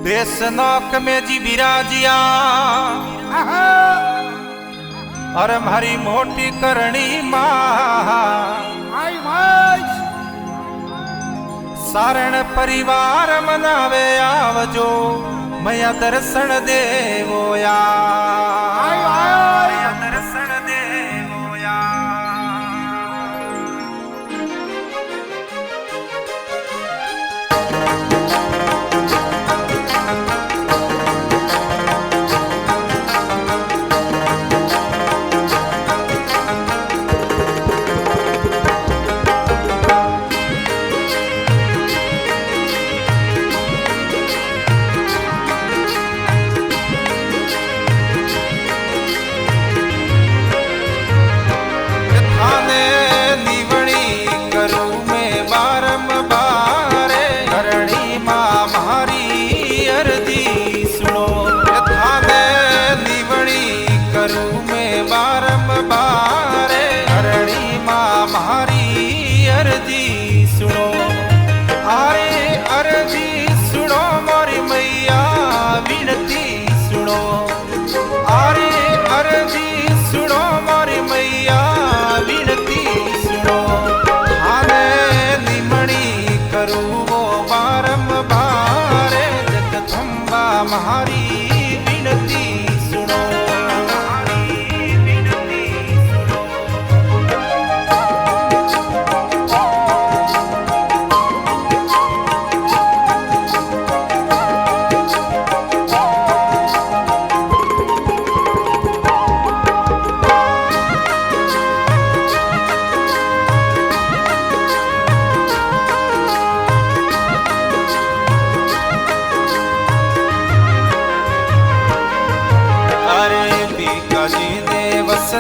देश नौक में जी बिराजिया और हमारी मोटी करणी सारण परिवार मनावे आवजो मैया दर्शन देवो या दर्शन देवो या।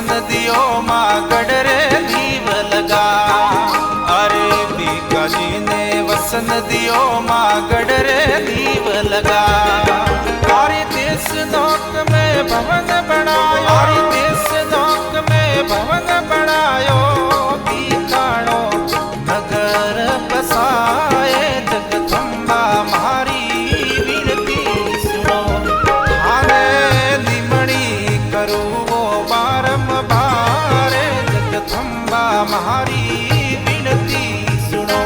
नदियों माँ गडरे दीव लगा। अरे बीका जी ने वस नदियों माँ गडरे दीव लगा। हमारे देश नौक में भवन बनायो, हमारे देश नौक में भवन बनायो, दीखाणो नगर बसाए जगदम्बा हमारी विनती सुनो। थाने निमणी करूँ हमारी विनती सुनो।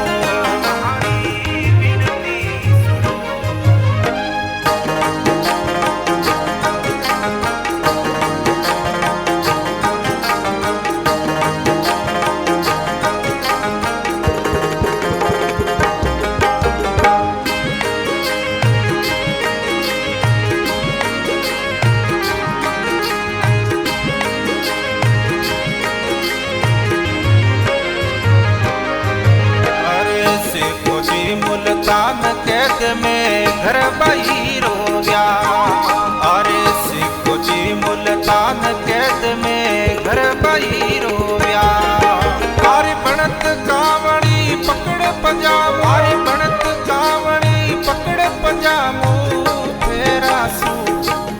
मुल्तान कैद में घर बही रो गया। अरे सिखो जी मुल्तान कैद में घर बही रो गया। अरे बनत कावड़ी पकड़ पंजाब, अरे बनत कावड़ी पकड़ पंजाबू फेरा सू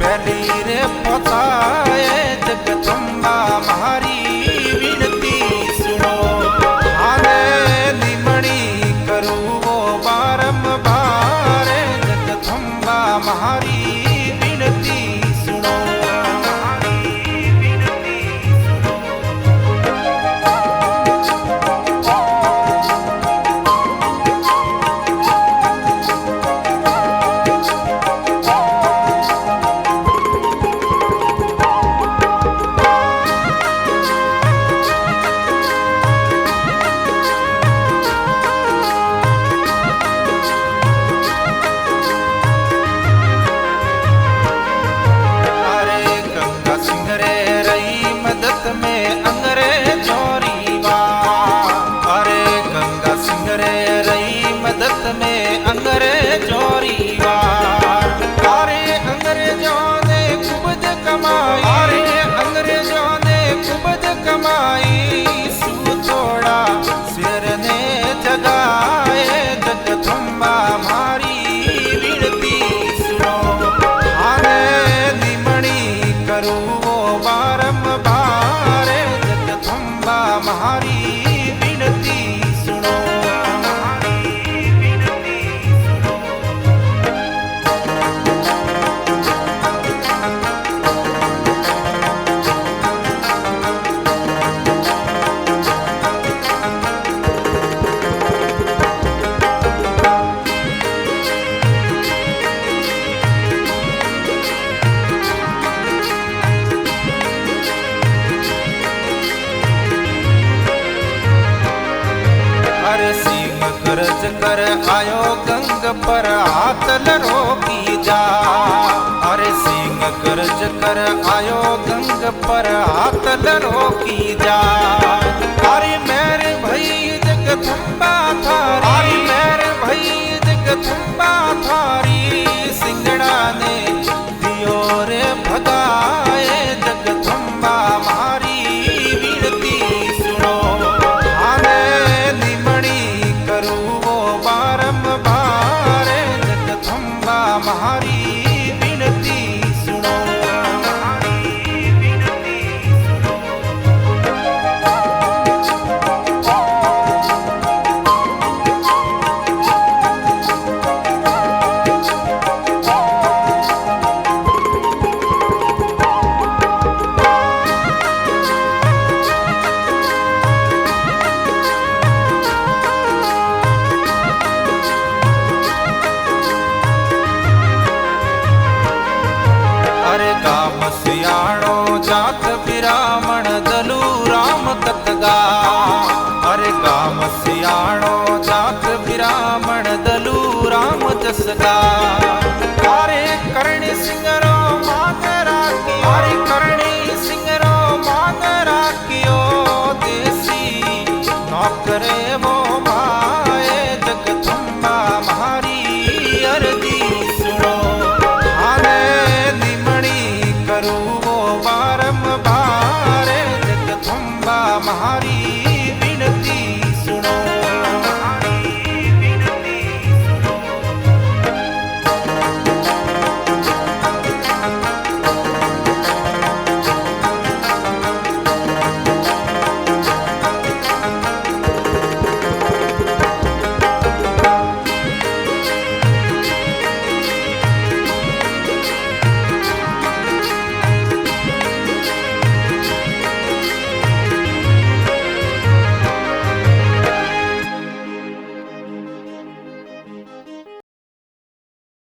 पहली रे पताए जगदम्बा हमारी विनती सुनो। आने निमणी करूँ हमारी विनती सुनो। पर हाथ लरो की जा। अरे सिंह गर्ज कर आयो गंग पर हाथ लरो की जा। तारी मेरे भई जगदम्बा थारी, मेरे भई जगदम्बा थारी। सिंगड़ा ने दियो रे भगाए जगदम्बा मारी विनती सुनो। आने निमणी करूँ वो बारंबार जगदम्बा मारी विनती सुनो। अरे गाम सियाणो जात बिरामण दलू राम कतगा। अरे गाम सियाणो जात बिरामण दलू राम जसगा।